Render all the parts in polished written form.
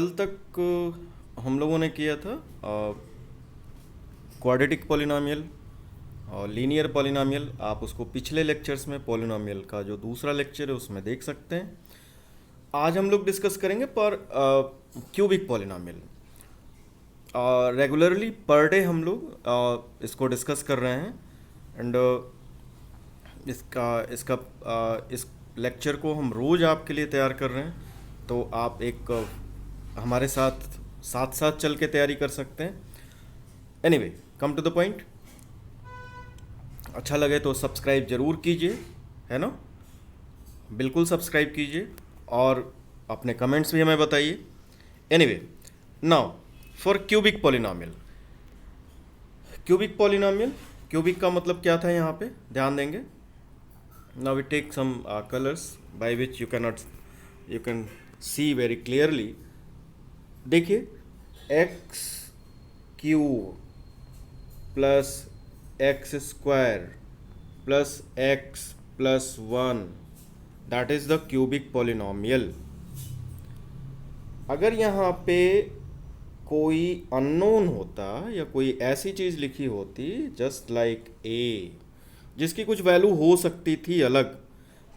कल तक हम लोगों ने किया था क्वाड्रेटिक पॉलिनॉमियल और लीनियर पॉलिनॉमियल। आप उसको पिछले लेक्चर्स में पॉलिनॉमियल का जो दूसरा लेक्चर है उसमें देख सकते हैं। आज हम लोग डिस्कस करेंगे पर cubic polynomial. Regularly per day हम लोग इसको डिस्कस कर रहे हैं एंड इसका इसका इस लेक्चर को हम रोज़ आपके लिए तैयार कर रहे हैं, तो आप एक हमारे साथ साथ साथ चल के तैयारी कर सकते हैं। Anyway, come to the point. अच्छा लगे तो सब्सक्राइब ज़रूर कीजिए, है ना? बिल्कुल सब्सक्राइब कीजिए और अपने कमेंट्स भी हमें बताइए। Anyway, now for cubic polynomial. Cubic polynomial, cubic का मतलब क्या था यहाँ पे ध्यान देंगे। Now we take some colours by which you can see very clearly. देखिए, X cube plus X square plus X plus one, that is the cubic polynomial. अगर यहाँ पे कोई अननोन होता या कोई ऐसी चीज़ लिखी होती जस्ट लाइक ए, जिसकी कुछ वैल्यू हो सकती थी अलग,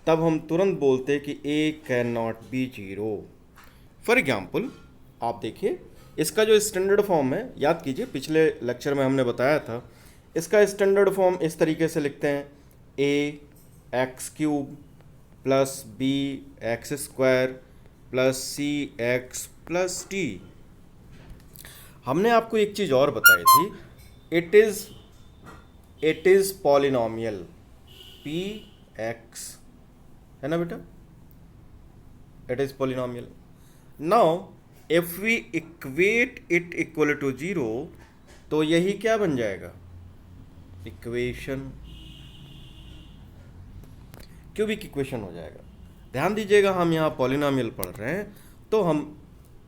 तब हम तुरंत बोलते कि A can not be zero. For example, आप देखिए इसका जो स्टैंडर्ड फॉर्म है, याद कीजिए पिछले लेक्चर में हमने बताया था, इसका स्टैंडर्ड फॉर्म इस तरीके से लिखते हैं, A X cube plus B X square plus C X plus T. हमने आपको एक चीज़ और बताई थी, it is polynomial P X, है ना बेटा? It is polynomial. Now if we equate it equal to zero, तो यही क्या बन जाएगा? इक्वेशन, क्यूबिक इक्वेशन हो जाएगा। ध्यान दीजिएगा, हम यहाँ पॉलिनॉमियल पढ़ रहे हैं, तो हम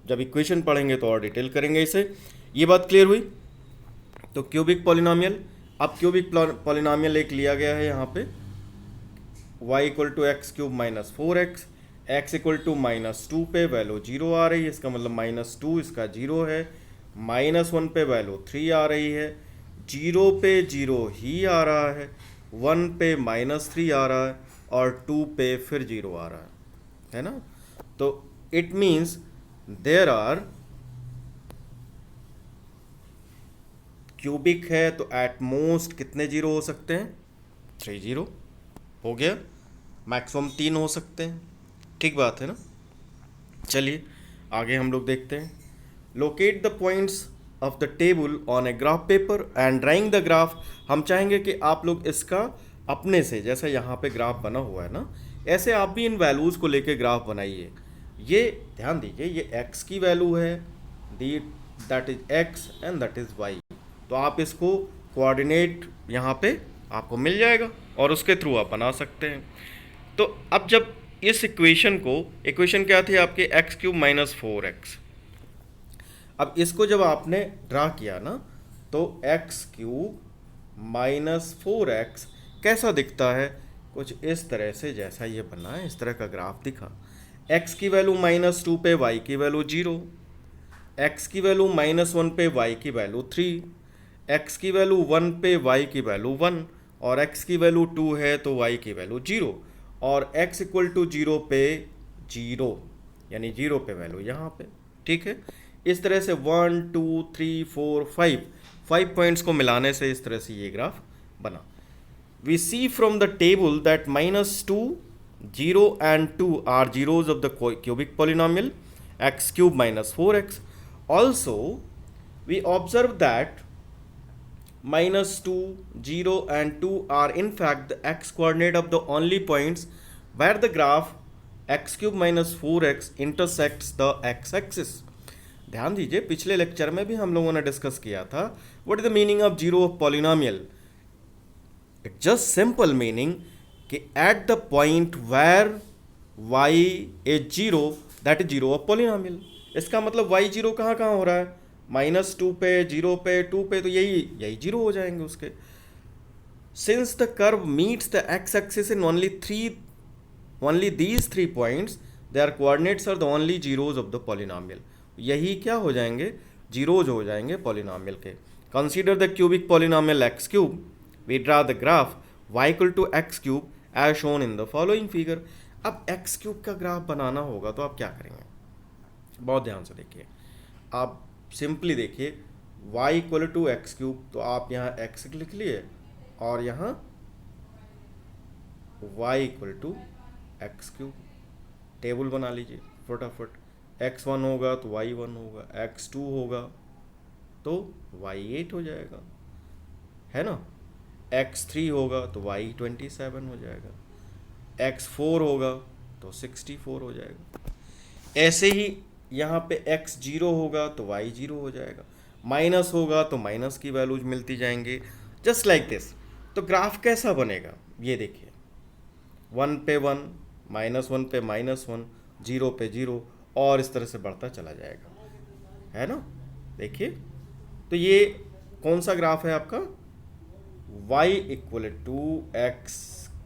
जब इक्वेशन पढ़ेंगे तो और डिटेल करेंगे इसे। ये बात क्लियर हुई? तो क्यूबिक पॉलिनॉमियल, अब क्यूबिक पॉलिनॉमियल एक लिया गया है यहाँ पे, y equal to x cube minus four x, x equal to minus two पे वैल्यू जीरो आ रही है, इसका मतलब माइनस टू इसका जीरो है, माइनस वन पे वैल्यू थ्री आ रही है, जीरो पे जीरो ही आ रहा है, वन पे माइनस थ्री आ रहा है और टू पे फिर जीरो आ रहा है ना? तो it means there are, cubic है तो एट मोस्ट कितने जीरो हो सकते हैं? थ्री जीरो हो गया, मैक्सिमम तीन हो सकते हैं। ठीक बात है ना? चलिए आगे हम लोग देखते हैं। Locate the points of the table on a graph paper and drawing the graph. हम चाहेंगे कि आप लोग इसका अपने से, जैसे यहाँ पे ग्राफ बना हुआ है ना, ऐसे आप भी इन वैल्यूज़ को लेके ग्राफ बनाइए। ये ध्यान दीजिए, ये x की वैल्यू है, दी that is x and that is y। तो आप इसको कोऑर्डिनेट यहाँ पे आपको मिल जाएगा और उसके थ्रू आप बना सकते हैं। तो अब जब इस इक्वेशन को, इक्वेशन क्या थी आपके? X cube minus four x. अब इसको जब आपने ड्रा किया ना, तो x cube minus four x कैसा दिखता है? कुछ इस तरह से, जैसा ये बना है इस तरह का ग्राफ दिखा। एक्स की वैल्यू माइनस टू पे वाई की वैल्यू जीरो, एक्स की वैल्यू माइनस वन पे वाई की वैल्यू थ्री, एक्स की वैल्यू वन पे वाई की वैल्यू वन, और एक्स की वैल्यू टू है तो वाई की वैल्यू जीरो, और x इक्वल टू जीरो पे जीरो, यानी जीरो पे वैल्यू यहाँ पे। ठीक है, इस तरह से one two three four five points को मिलाने से इस तरह से ये ग्राफ बना। We see from the table that minus two, zero and two are zeros of the cubic polynomial x cube minus four x. Also we observe that minus 2, 0 and 2 are in fact the x coordinate of the only points where the graph x cube minus 4x intersects the x axis। ध्यान दीजिए, पिछले lecture में भी हम लोगों ने discuss किया था what is the meaning of zero of polynomial. It just simple meaning कि at the point where y is zero, that is zero of polynomial. इसका मतलब y जीरो कहाँ कहाँ हो रहा है? माइनस टू पे, जीरो पे, टू पे, तो यही जीरो हो जाएंगे उसके। Since the curve meets the X axis in only these three points, their coordinates are the only zeros of the polynomial। यही क्या हो जाएंगे, जीरोज हो जाएंगे पॉलिनॉमियल के। Consider the cubic polynomial x cube, we draw the graph y equal to x cube as shown in the following figure. अब x cube का graph बनाना होगा तो आप क्या करेंगे, बहुत ध्यान से देखिए। आप सिंपली देखिए y equal to x cube, तो आप यहाँ x लिख लिए और यहाँ y equal to x cube table बना लीजिए फटाफट। x1 होगा तो y1 होगा, x2 होगा तो y8 हो जाएगा, है ना। x3 होगा तो y27 हो जाएगा, x4 होगा तो 64 हो जाएगा। ऐसे ही यहाँ पे x0 होगा तो y0 हो जाएगा, माइनस होगा तो माइनस की वैल्यूज मिलती जाएंगे, जस्ट लाइक दिस। तो ग्राफ कैसा बनेगा ये देखिए, 1 पे 1, -1 पे -1, 0 पे 0 और इस तरह से बढ़ता चला जाएगा, है ना। देखिए तो ये कौन सा ग्राफ है आपका, y equal to x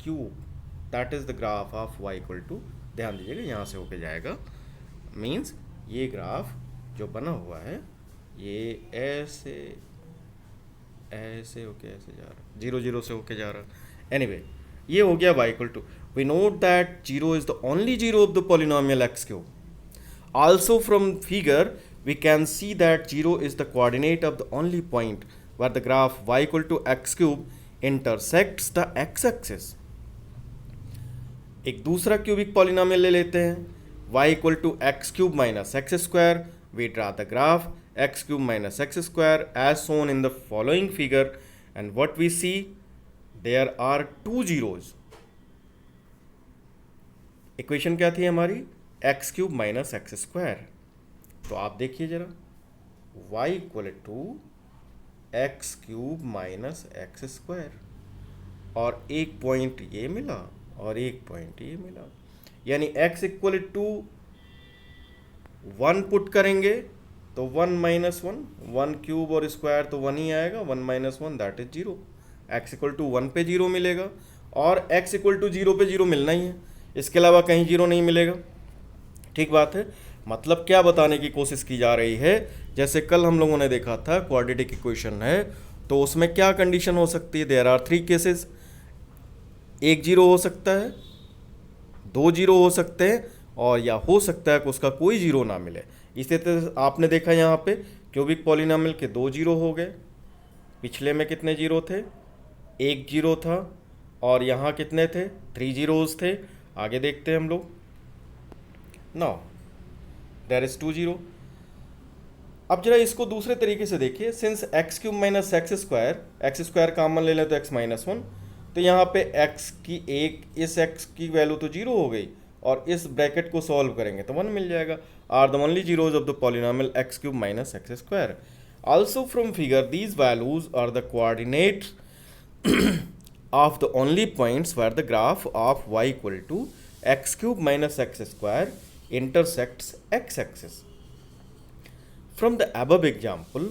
cube, that is the graph of y equal to, ध्यान दीजिएगा यहाँ से होके जाएगा, मीन्स ये ग्राफ जो बना हुआ है ये ऐसे ऐसे होके ऐसे जा रहा है, 0 0 से होके जा रहा है। एनीवे ये हो गया y equal to, we note that 0 is the only zero of the polynomial x cube. Also from figure we can see that 0 is the coordinate of the only point where the graph y equal to x cube intersects the x axis। एक दूसरा cubic polynomial ले लेते हैं, y equal to x cube minus x square, we draw the graph x cube minus x square as shown in the following figure, and what we see there are two zeros। Equation क्या थी हमारी, x cube minus x square. तो आप देखिए जरा, y equal to x cube minus x square, और एक point ये मिला और एक पॉइंट ये मिला, यानी x इक्वल टू 1 पुट करेंगे तो 1 माइनस 1, 1 क्यूब और स्क्वायर तो 1 ही आएगा, 1 minus 1 that is 0। x equal to 1 पे 0 मिलेगा और x इक्वल टू 0 पे 0 मिलना ही है, इसके अलावा कहीं 0 नहीं मिलेगा। ठीक बात है, मतलब क्या बताने की कोशिश की जा रही है, जैसे कल हम लोगों ने देखा था क्वाड्रेटिक इक्वेशन है तो उसमें क्या कंडीशन हो सकती है, देयर आर 3 केसेस, एक 0 हो सकता है, 2 0 हो सकते हैं, और या हो सकता है कि उसका कोई 0 ना मिले। इसी तरह आपने देखा यहाँ पे क्यूबिक पॉलिनॉमियल के 2 0 हो गए, पिछले में कितने 0 थे, एक 0 था, और यहाँ कितने थे, 3 zeros थे। आगे देखते हैं हम लोग, नाउ देयर इज 2 0। अब जरा इसको दूसरे तरीके से देखिए, since x cube minus x square common ले लें तो एक्स माइनस 1, तो यहाँ पे x की एक, इस x की वैल्यू तो 0 हो गई, और इस ब्रैकेट को सॉल्व करेंगे तो 1 मिल जाएगा। Are the only zeros of the polynomial x cube minus x square. Also from figure these values are the coordinates of the only points where the graph of y equal to x cube minus x square intersects x axis. From the above example,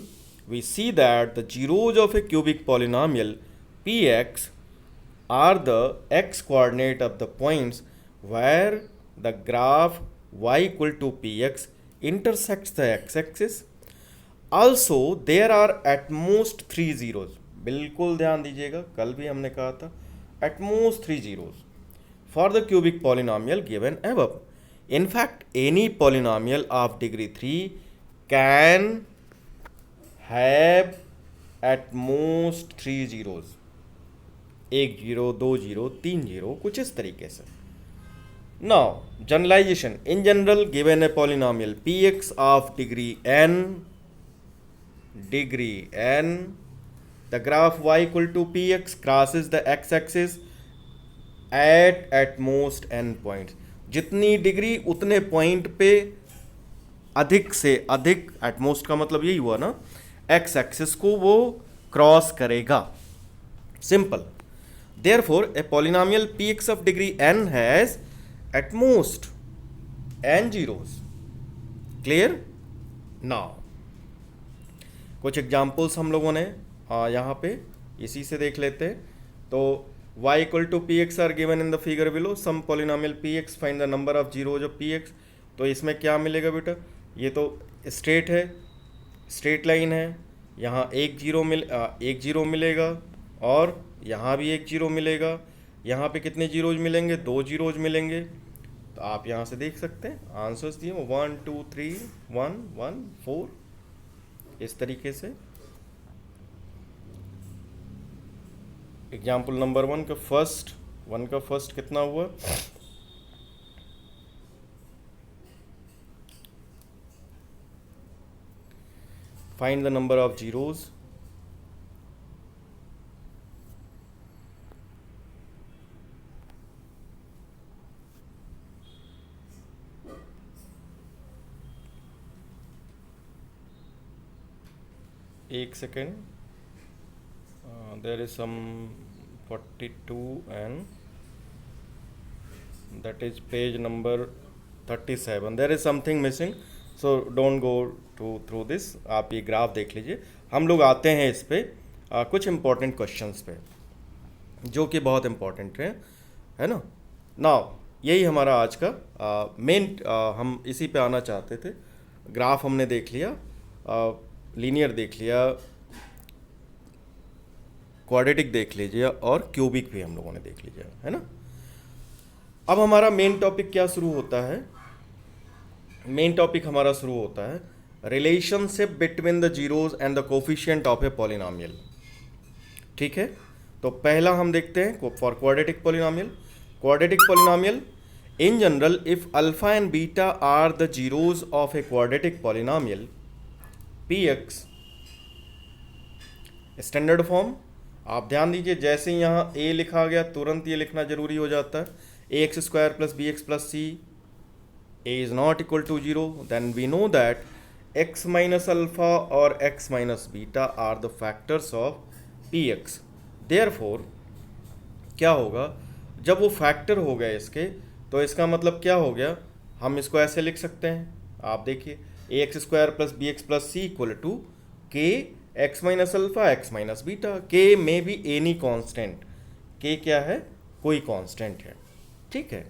we see that the zeros of a cubic polynomial px are the x coordinate of the points where the graph y equal to px intersects the x axis. Also, there are at most 3 zeros. बिल्कुल ध्यान दीजिएगा, कल भी हमने कहा था at most 3 zeros for the cubic polynomial given above. In fact, any polynomial of degree 3 can have at most 3 zeros, एक 0, 2 0, 3 0, कुछ इस तरीके से। Now, generalization. In general, given a polynomial px of degree n, the graph y equal to px crosses the x-axis at most n points. जितनी degree उतने point पे अधिक से अधिक, एट मोस्ट का मतलब यही हुआ ना, एक्स एक्सिस को वो क्रॉस करेगा। Simple. Therefore A polynomial px of degree n has at most n zeros. Clear? Now कुछ एग्जाम्पल्स हम लोगों ने यहाँ पे इसी से देख लेते हैं। तो y equal to p x are given in the figure below, some polynomial P x, find the number of zeros of p x. तो इसमें क्या मिलेगा बेटा, ये तो स्ट्रेट है, स्ट्रेट लाइन है, यहाँ एक जीरो मिलेगा और यहाँ भी एक जीरो मिलेगा। यहाँ पे कितने जीरोज मिलेंगे? 2 जीरोज मिलेंगे। तो आप यहाँ से देख सकते हैं आंसर्स दिए 1 2 3 1 1 4 इस तरीके से। एग्जाम्पल नंबर 1 का फर्स्ट कितना हुआ? Find the number of zeros. एक second, there is some 42 and that is page number 37. There is something missing, so don't go through this. आप ये ग्राफ देख लीजिए। हम लोग आते हैं इस पे कुछ इम्पोर्टेंट क्वेश्चंस पे जो कि बहुत इम्पोर्टेंट है ना। नाउ यही हमारा आज का मेन हम इसी पे आना चाहते थे। ग्राफ हमने देख लिया, लीनियर देख लिया, क्वाड्रेटिक देख लीजिए और क्यूबिक भी हम लोगों ने देख लीजिए, है ना। अब हमारा मेन टॉपिक क्या शुरू होता है? मेन टॉपिक हमारा शुरू होता है relationship between the zeros and the coefficient of a polynomial. ठीक है, तो पहला हम देखते हैं for quadratic polynomial. Quadratic polynomial in general if alpha and beta are the zeros of a quadratic polynomial p x, standard form आप ध्यान दीजिए, जैसे ही यहाँ a लिखा गया तुरंत ये लिखना जरूरी हो जाता है ax² + bx + c a is not equal to 0, then we know that x minus alpha और x minus beta are the factors of px. therefore क्या होगा जब वो फैक्टर हो गए इसके, तो इसका मतलब क्या हो गया? हम इसको ऐसे लिख सकते हैं, आप देखिए ax² + bx + c = k x minus alpha x minus beta. k में भी एनी कांस्टेंट, k क्या है? कोई कांस्टेंट है, ठीक है,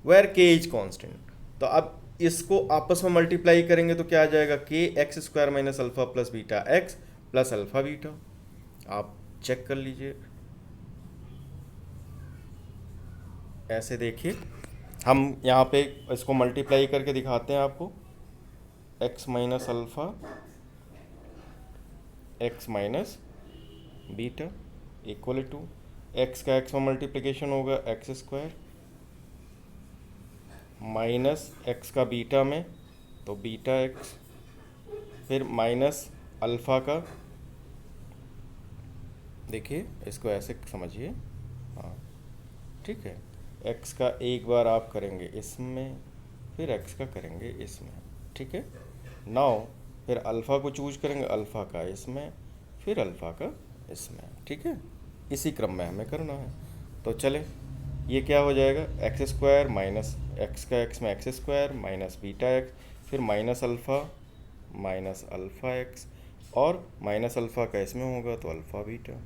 वेयर k इज कांस्टेंट। तो अब इसको आपस में मल्टीप्लाई करेंगे तो क्या आ जाएगा? k x² - alpha + beta x + alpha beta. आप चेक कर लीजिए, ऐसे देखिए, हम यहाँ पे इसको मल्टीप्लाई करके दिखाते हैं आपको। x - alpha x - beta equal to x का x में मल्टीप्लिकेशन होगा x² माइनस x का बीटा में तो बीटा x, फिर माइनस अल्फ़ा का, देखिए इसको ऐसे समझिए, हाँ ठीक है, x का एक बार आप करेंगे इसमें, फिर x का करेंगे इसमें, ठीक है। नाउ फिर अल्फ़ा को चूज करेंगे, अल्फ़ा का इसमें, फिर अल्फ़ा का इसमें, ठीक है, इसी क्रम में हमें करना है। तो चले, ये क्या हो जाएगा? x² माइनस x का x में x² माइनस बीटा x, फिर माइनस अल्फ़ा x और माइनस अल्फ़ा का इसमें होगा तो अल्फ़ा बीटा,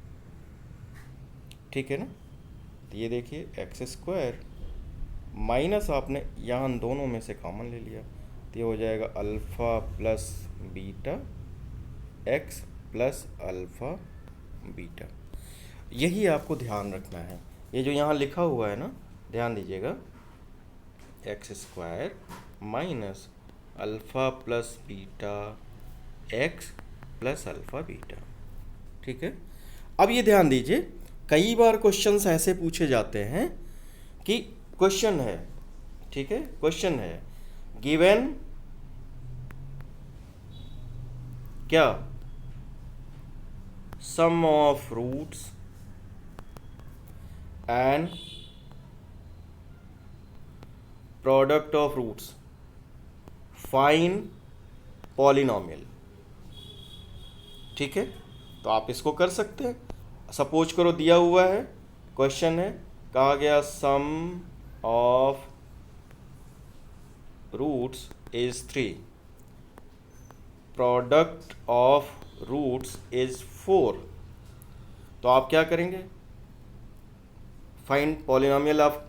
ठीक है ना। तो ये देखिए x² माइनस आपने यहाँ दोनों में से कॉमन ले लिया, तो ये हो जाएगा alpha plus beta x plus alpha beta. यही आपको ध्यान रखना है, ये जो यहाँ लिखा हुआ है ना, ध्यान दीजिएगा, x² minus alpha plus beta x plus alpha beta, ठीक है। अब ये ध्यान दीजिए, कई बार क्वेश्चंस ऐसे पूछे जाते हैं कि क्वेश्चन है, ठीक है, क्वेश्चन है गिवन क्या sum of roots and product of roots find polynomial, ठीक है। तो आप इसको कर सकते हैं। सपोज करो दिया हुआ है, क्वेश्चन है, कहा गया sum of roots is 3, product of roots is 4। तो आप क्या करेंगे? Find polynomial of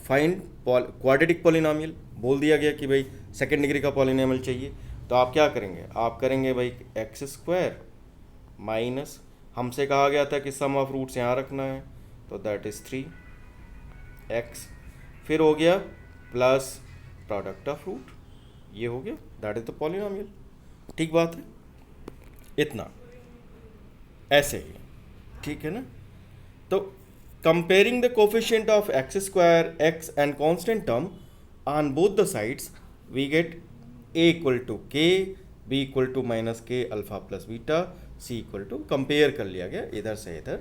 find quadratic polynomial, बोल दिया गया कि भाई सेकेंड डिग्री का पॉलिनोमियल चाहिए, तो आप क्या करेंगे, आप करेंगे भाई एक्स स्क्वायर माइनस, हमसे कहा गया था कि सम ऑफ रूट्स यहाँ रखना है, तो दैट इज़ 3x, फिर हो गया प्लस प्रोडक्ट ऑफ रूट, ये हो गया, दैट इज द पॉलिनोमियल। ठीक बात है, इतना ऐसे ही, ठीक है ना। तो comparing the coefficient of x square x and constant term on both the sides we get a equal to k, b equal to minus k alpha plus beta, c equal to, compare कर लिया गया इधर से इधर,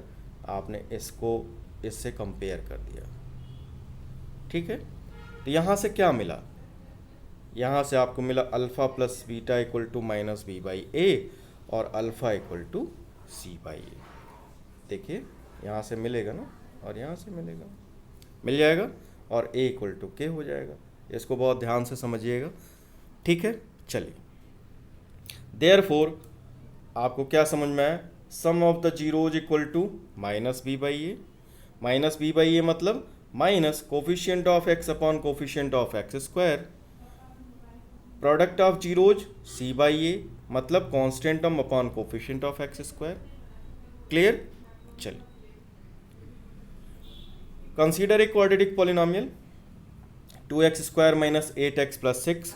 आपने इसको इससे compare कर दिया, ठीक है। तो यहाँ से क्या मिला, यहाँ से आपको मिला alpha plus beta equal to minus B by A और alpha equal to C by A. देखिए यहाँ से मिलेगा ना और यहाँ से मिलेगा, मिल जाएगा, और ए इक्वल टू के हो जाएगा। इसको बहुत ध्यान से समझिएगा, ठीक है। चलिए, देयरफॉर आपको क्या समझ में आया, sum of the zeros equal to minus B by A, minus B by A मतलब minus coefficient of X upon coefficient of x square, product of zeros C by A मतलब constant term upon coefficient of x square. Clear. चलिए, consider a quadratic polynomial 2x square minus 8x plus 6,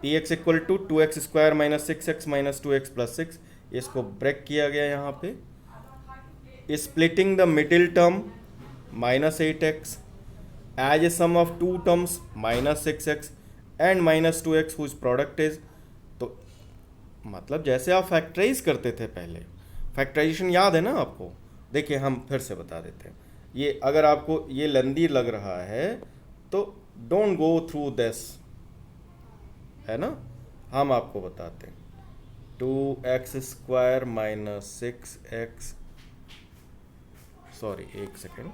P X equal to 2x square minus 6x minus 2x plus 6। इसको break किया गया यहाँ पे, splitting the middle term minus 8x as a sum of two terms minus 6x and minus 2x whose product is. तो मतलब जैसे आप factorise करते थे पहले, फैक्टराइजेशन याद है ना आपको, देखिए हम फिर से बता देते हैं। ये अगर आपको ये लंदी लग रहा है तो डोंट गो थ्रू दिस, है ना, हम आपको बताते हैं। 2x square minus 6x, sorry एक सेकेंड,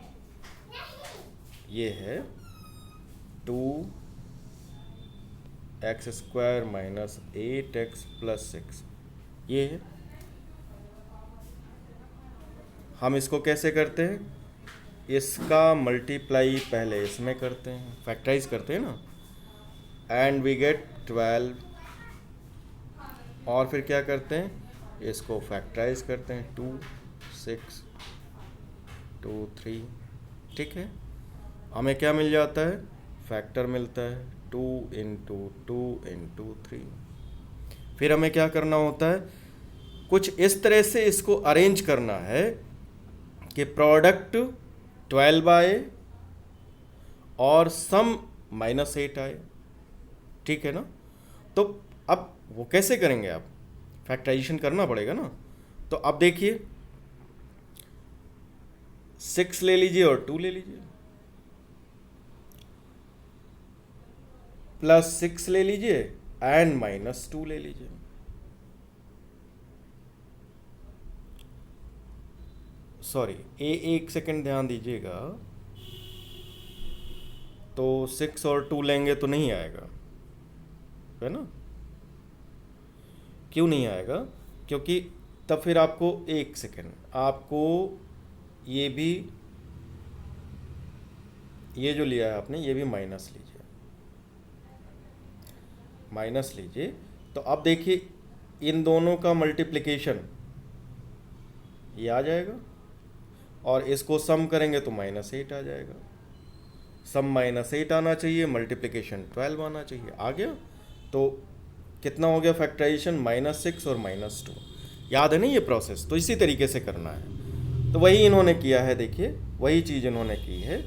ये है 2x square minus 8x plus 6, ये है। हम इसको कैसे करते हैं, इसका मल्टीप्लाई पहले इसमें करते हैं, फैक्टराइज करते हैं ना, एंड वी गेट 12, और फिर क्या करते हैं, इसको फैक्टराइज करते हैं 2 6 2 3, ठीक है। हमें क्या मिल जाता है, फैक्टर मिलता है 2 इंटू 2 इंटू 3। फिर हमें क्या करना होता है, कुछ इस तरह से इसको अरेंज करना है कि प्रोडक्ट 12 आए और सम माइनस 8 आए, ठीक है ना। तो अब वो कैसे करेंगे, आप फैक्टराइजेशन करना पड़ेगा ना। तो अब देखिए 6 ले लीजिए और 2 ले लीजिए, प्लस 6 ले लीजिए एंड माइनस 2 ले लीजिए। सॉरी, एक सेकंड ध्यान दीजिएगा, तो 6 और 2 लेंगे तो नहीं आएगा, है ना। क्यों नहीं आएगा, क्योंकि तब फिर आपको एक सेकेंड, आपको ये भी, ये जो लिया है आपने ये भी माइनस लीजिए, माइनस लीजिए। तो अब देखिए इन दोनों का मल्टीप्लिकेशन ये आ जाएगा और इसको सम करेंगे तो माइनस 8 आ जाएगा। सम माइनस 8 आना चाहिए, मल्टीप्लिकेशन 12 आना चाहिए, आ गया। तो कितना हो गया फैक्टराइजेशन, माइनस 6 और माइनस 2। याद है ना ये प्रोसेस, तो इसी तरीके से करना है। तो वही इन्होंने किया है, देखिए वही चीज़ इन्होंने की है,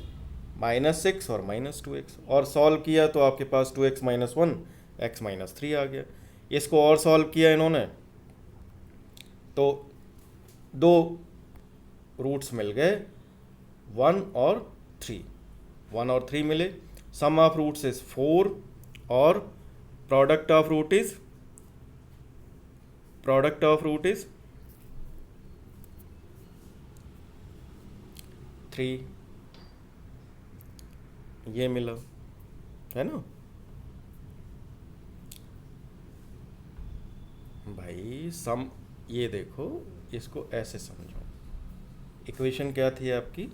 माइनस 6 और माइनस 2x, और सॉल्व किया तो आपके पास 2x माइनस 1 x माइनस 3 आ गया। इसको और सॉल्व किया इन्होंने तो 2 रूट्स मिल गए, 1 और 3, 1 और 3 मिले। सम ऑफ रूट्स इज 4 और प्रोडक्ट ऑफ रूट इज 3, ये मिला, है ना भाई। सम, ये देखो इसको ऐसे समझो, इक्वेशन क्या थी आपकी,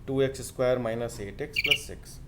2x square minus 8x plus 6,